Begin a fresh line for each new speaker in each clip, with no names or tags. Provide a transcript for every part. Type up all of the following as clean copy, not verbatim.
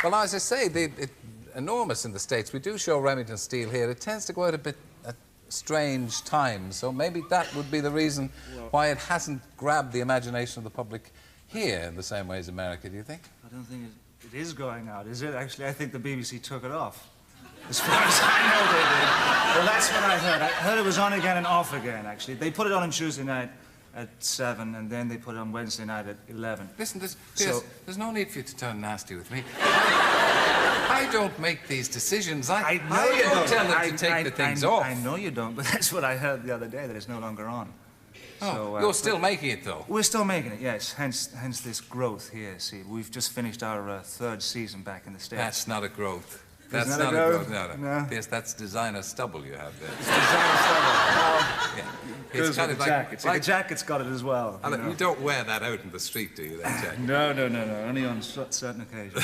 Well, as I say, enormous in the States. We do show Remington Steele here. It tends to go out a bit at strange times, so maybe that would be the reason why it hasn't grabbed the imagination of the public here in the same way as America, do you think?
I don't think it is going out, is it? Actually, I think the BBC took it off. As far as I know, they did. Well, that's what I heard. I heard it was on again and off again, actually. They put it on Tuesday night at 7, and then they put it on Wednesday night at 11.
Listen, there's no need for you to turn nasty with me. I don't make these decisions. I
know you don't
tell them to take the things off.
I know you don't, but that's what I heard the other day, that it's no longer on.
Oh, so, you're still making it, though?
We're still making it, yes. Hence this growth here, see. We've just finished our third season back in the States.
That's not a growth.
That's
not a growth. No. Yes, that's designer stubble you have there.
It's designer stubble.
Yeah.
It's kind of like jacket. The jacket's got it as well.
You don't wear that out in the street, do you, that jacket?
No. Only on certain occasions.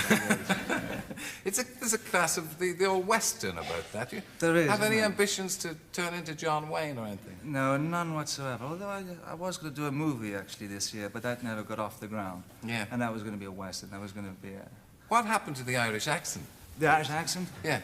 There's a class of the old Western about that.
There is.
Have any ambitions to turn into John Wayne or anything?
No, none whatsoever. Although I was going to do a movie, actually, this year, but that never got off the ground.
Yeah.
And that was going to be a Western. That was going to be a...
What happened to the Irish accent?
The Irish accent?
Yeah.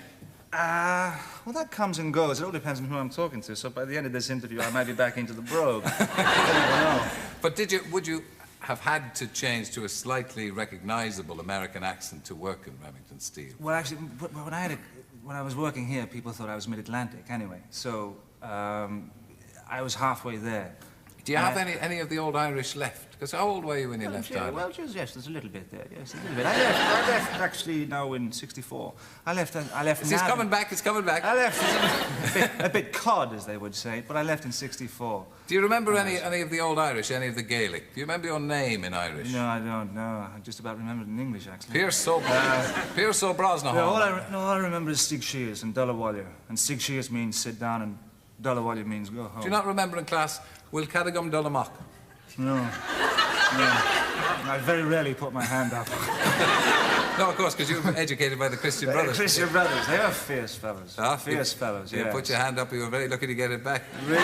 Well, that comes and goes. It all depends on who I'm talking to. So by the end of this interview, I might be back into the brogue. I don't know.
But would you have had to change to a slightly recognizable American accent to work in Remington Steele?
Well, actually, when I was working here, people thought I was mid-Atlantic anyway. So I was halfway there.
Do you have any of the old Irish left? Because how old were you when you left Ireland?
Well, yes, there's a little bit there. Yes, a little bit. I left actually now in '64. I left.
It's coming back. It's coming back.
I left a bit cod, as they would say, but I left in '64.
Do you remember any of the old Irish, any of the Gaelic? Do you remember your name in Irish?
No, I don't. No, I just about remembered in English actually.
Pierce Brosnan.
No, all I remember is Sig Shears and Dullawallia, and Sig Shears means sit down, and Dullawallia means go home.
Do you not remember in class? Will Cadagum Dullamach?
No. I very rarely put my hand up.
No, of course, because you were educated by the Christian Brothers.
Christian Brothers, they are fierce fellows.
Ah,
fierce fellows,
yeah. You put your hand up, you were very lucky to get it back.
Really?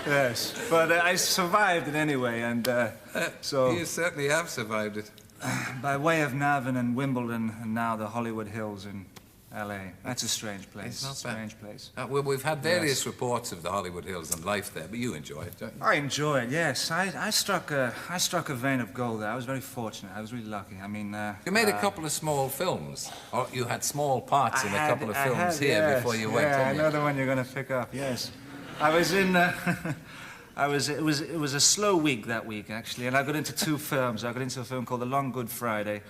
Yes, but I survived it anyway, and so...
You certainly have survived it.
By way of Navan and Wimbledon, and now the Hollywood Hills in L.A. That's a strange place.
It's not
a strange place.
Well, we've had various reports of the Hollywood Hills and life there, but you enjoy it, don't you?
I enjoy it, yes. I struck a vein of gold there. I was very fortunate. I was really lucky. I mean...
you made a couple of small films. Or you had small parts in a couple of films here before you went,
I know the one you're going to pick up, yes. I was in... It was a slow week that week, actually, and I got into 2 films. I got into a film called The Long Good Friday,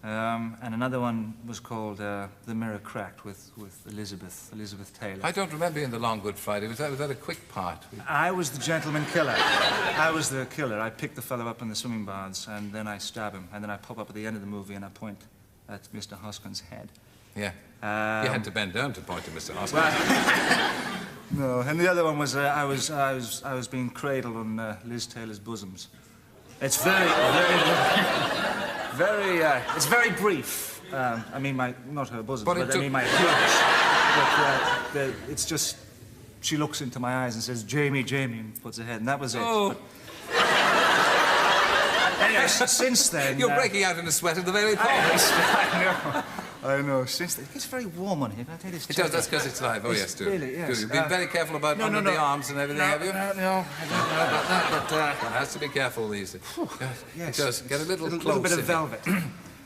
and another one was called The Mirror Cracked with Elizabeth Taylor.
I don't remember in The Long Good Friday. Was that a quick part?
I was the gentleman killer. I was the killer. I pick the fellow up in the swimming baths, and then I stab him, and then I pop up at the end of the movie and I point at Mr. Hoskin's head.
Yeah. You had to bend down to point to Mr. Hoskin.
No, and the other one was I was being cradled on Liz Taylor's bosoms. It's it's very brief. I mean, not her bosoms, but I mean my appearance. But it's just, she looks into my eyes and says, "Jamie, Jamie," and puts her head, and that was it.
Oh.
Anyway, since then...
You're breaking out in a sweat at the very thought.
I know. Since then, it gets very warm on here. Can I tell you this?
It does. That's because it's live. Oh, yes, do.
Really, yes.
You've been very careful about under the arms and everything, have you?
No, I don't know about that, but...
One has to be careful these days.
Yes.
It does. Get a little close.
A little bit of velvet.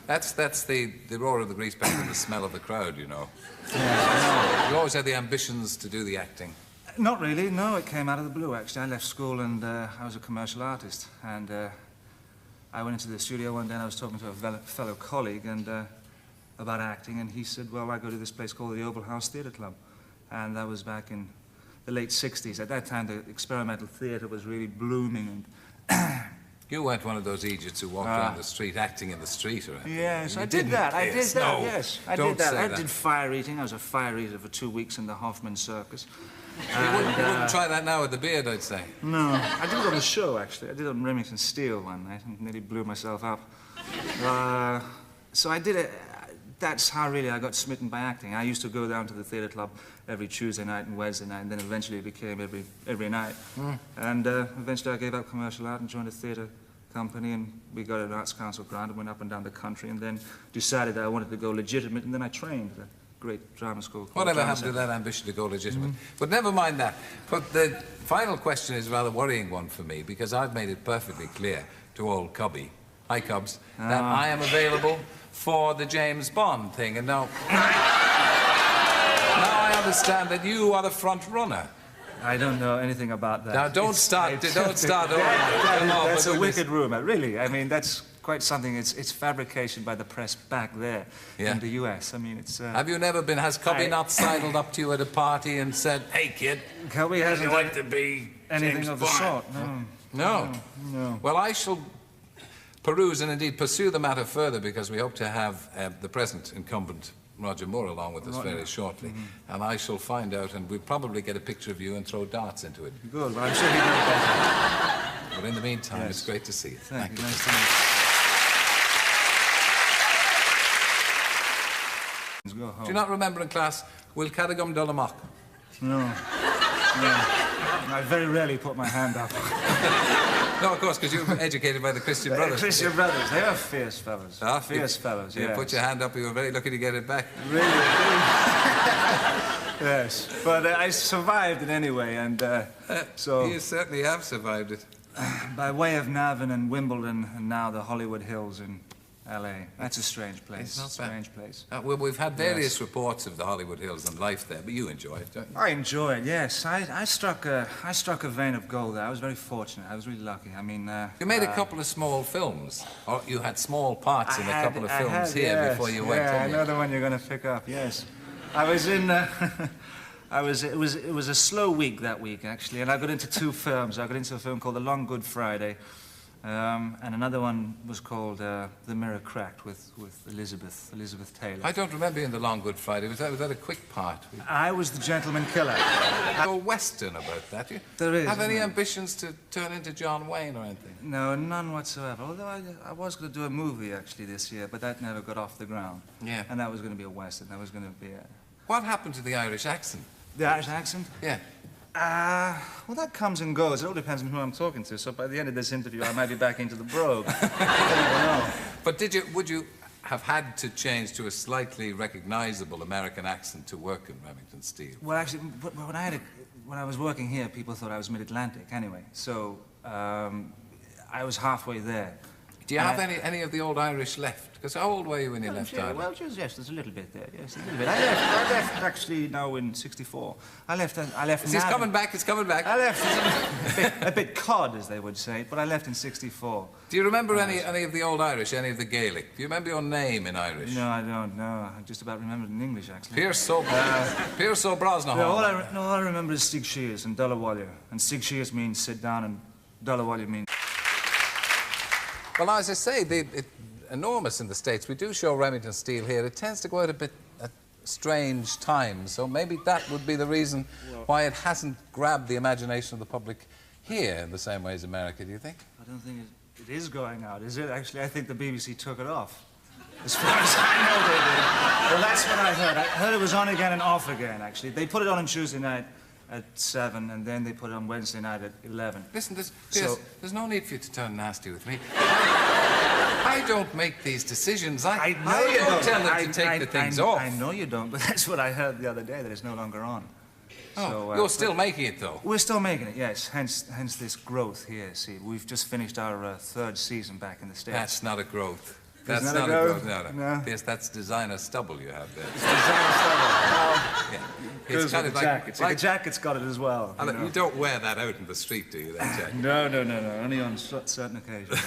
That's the roar of the greasepaint and the smell of the crowd, you know.
Yeah,
you always had the ambitions to do the acting.
Not really, no. It came out of the blue, actually. I left school and I was a commercial artist. And I went into the studio one day and I was talking to a fellow colleague and about acting, and he said, well, I go to this place called the Oval House Theatre Club. And that was back in the late 60s. At that time, the experimental theatre was really blooming. And
you weren't one of those idiots who walked around the street acting in the street or anything.
Yes, I did that. I did that,
no,
yes. I did that. I did fire eating. I was a fire eater for 2 weeks in the Hoffman Circus.
You wouldn't try that now with the beard, I'd say.
No, I did it on the show, actually. I did it on Remington Steele one night and nearly blew myself up. So I did it. That's how really I got smitten by acting. I used to go down to the theatre club every Tuesday night and Wednesday night, and then eventually it became every night. And eventually I gave up commercial art and joined a theatre company, and we got an Arts Council grant and went up and down the country, and then decided that I wanted to go legitimate, and then I trained at a great drama school.
Whatever happened to that ambition to go legitimate? But never mind that. But the final question is a rather worrying one for me, because I've made it perfectly clear to old Cubby, hi Cubs, that I am available for the James Bond thing, and now I understand that you are the front runner.
I don't know anything about that.
Now, don't start.
That's a wicked rumor, really. I mean, that's quite something. It's fabrication by the press back there in the U.S. I mean, it's...
Have you never been... Has Cubby not sidled up to you at a party and said, hey, kid,
Cubby hasn't
like to be
anything
James
of the
Bond?
sort, no.
No?
No.
Well, I shall peruse and indeed pursue the matter further, because we hope to have the present incumbent Roger Moore along with us very shortly, and I shall find out, and we'll probably get a picture of you and throw darts into it.
Good, well, I'm sure he'd know better.
But in the meantime, it's great to see you.
Thank you.
Nice
to meet you. Go home.
Do you not remember in class, Will Cadogan Dullamock?
No. I very rarely put my hand up.
No, of course, because you were educated by the Christian Brothers.
Christian Brothers, they were fierce fellows. Fierce fellows,
You put your hand up, you were very lucky to get it back.
Really? Yes, but I survived it anyway, and so...
You certainly have survived it.
By way of Navan and Wimbledon, and now the Hollywood Hills in L.A. That's a strange place.
It's not
strange
bad.
place.
Well, we've had various reports of the Hollywood Hills and life there, but you enjoy it, don't you?
I enjoy it, yes. I struck a vein of gold there. I was very fortunate. I was really lucky. I mean...
you made a couple of small films, or you had small parts in a couple of films here before you went in.
Yeah, I know the one you're going to pick up, yes. I was in... It was a slow week that week, actually, and I got into two films. I got into a film called The Long Good Friday, and another one was called The Mirror Cracked with Elizabeth Taylor.
I don't remember you in The Long Good Friday. Was that a quick part?
I was the gentleman killer.
Go Western about that, do you?
There is.
Have any ambitions to turn into John Wayne or anything?
No, none whatsoever. Although I was going to do a movie, actually, this year, but that never got off the ground.
Yeah.
And that was going to be a Western. That was going to be a...
What happened to the Irish accent?
The Irish accent?
Yeah.
Well, that comes and goes. It all depends on who I'm talking to. So by the end of this interview, I might be back into the brogue. I don't know.
But would you have had to change to a slightly recognizable American accent to work in Remington Steele?
Well, actually, when I was working here, people thought I was mid-Atlantic anyway. So I was halfway there.
Do you have any of the old Irish left? Because how old were you when you left Ireland?
Well, yes, there's a little bit there. Yes, a little bit. I left actually now in '64. I left.
It's coming back. It's coming back.
I left a bit cod, as they would say, but I left in '64.
Do you remember any of the old Irish, any of the Gaelic? Do you remember your name in Irish?
No, I don't. No, I just about remembered in English actually.
Pierce Brosnan.
No, all I remember is Sig Shears and Dullawallia, and Sig Shears means sit down, and Dullawallia means.
Well, as I say, it's enormous in the States. We do show Remington Steele here. It tends to go out a bit at strange times, so maybe that would be the reason why it hasn't grabbed the imagination of the public here in the same way as America, do you think?
I don't think it is going out, is it? Actually, I think the BBC took it off. As far as I know, they did. Well, that's what I heard. I heard it was on again and off again, actually. They put it on Tuesday night at 7, and then they put it on Wednesday night at 11.
Listen, there's no need for you to turn nasty with me. I don't make these decisions. I know you don't tell them to take the things off.
I know you don't, but that's what I heard the other day, that it's no longer on.
Oh,
so,
you're still making it, though?
We're still making it, yes. Hence this growth here, see. We've just finished our third season back in the States.
That's not a growth.
That's not a growth?
No. Yes, that's designer stubble you have there.
It's designer stubble.
Yeah. It's kind of like
the jacket's got it as well.
You don't wear that out in the street, do you, that jacket?
No. Only on certain occasions.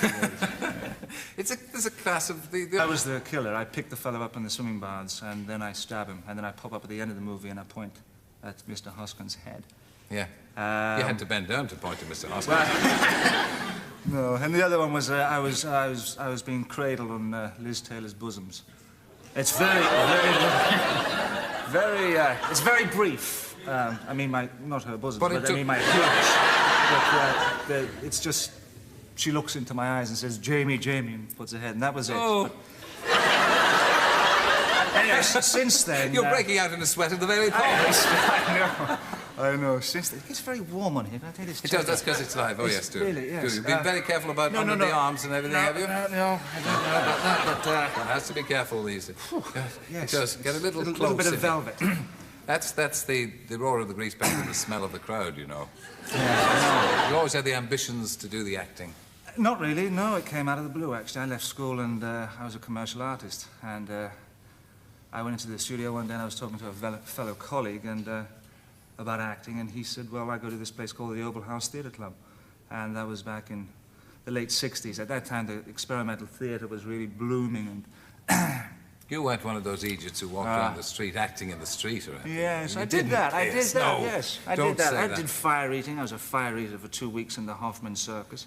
There's a class of the...
I was the killer. I pick the fellow up in the swimming baths, and then I stab him, and then I pop up at the end of the movie and I point at Mr. Hoskin's head.
Yeah. You had to bend down to point to Mr. Hoskin.
No, and the other one was I was being cradled on Liz Taylor's bosoms. It's it's very brief. I mean, not her bosoms, but I mean my clutch. But it's just, she looks into my eyes and says, Jamie, and puts her head, and that was it.
Oh.
Anyway, since then...
You're breaking out in a sweat at the very thought.
I know. I know. Since it gets very warm on here. Can I take this?
It does. That's because it's live. Oh, yes, do.
Really, yes.
You've been very careful about under the arms and everything, have you?
No, I don't know about that, but...
One has to be careful these days.
Yes.
It does. Get a little close.
A little bit of
in.
velvet.
That's the roar of the grease paint and the smell of the crowd, you know.
Yeah,
You always had the ambitions to do the acting.
not really, no. It came out of the blue, actually. I left school and I was a commercial artist. And I went into the studio one day and I was talking to a fellow colleague and about acting, and he said, well, I go to this place called the Opal House Theatre Club. And that was back in the late 60s. At that time, the experimental theatre was really blooming. And
You weren't one of those idiots who walked around the street acting in the street or anything.
yes,
You
I did that. I did
yes,
that,
no,
yes. I
don't
did that.
say
I
that.
did fire eating. I was a fire eater for 2 weeks in the Hoffman Circus.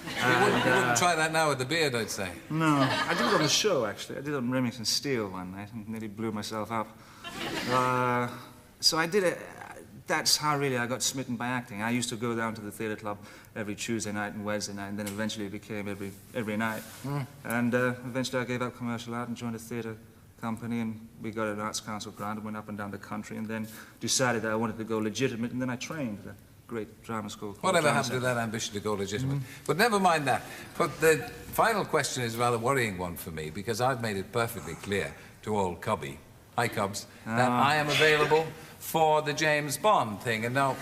You wouldn't try that now with the beard, I'd say.
No, I did it on the show, actually. I did it on Remington Steele one night and nearly blew myself up. So I did it. That's how really I got smitten by acting. I used to go down to the theatre club every Tuesday night and Wednesday night, and then eventually it became every night. And eventually I gave up commercial art and joined a theatre company, and we got an Arts Council grant and went up and down the country, and then decided that I wanted to go legitimate, and then I trained at a great drama school.
Whatever happened to that ambition to go legitimate? But never mind that. But the final question is a rather worrying one for me, because I've made it perfectly clear to old Cubby, hi Cubs, that I am available for the James Bond thing, and now...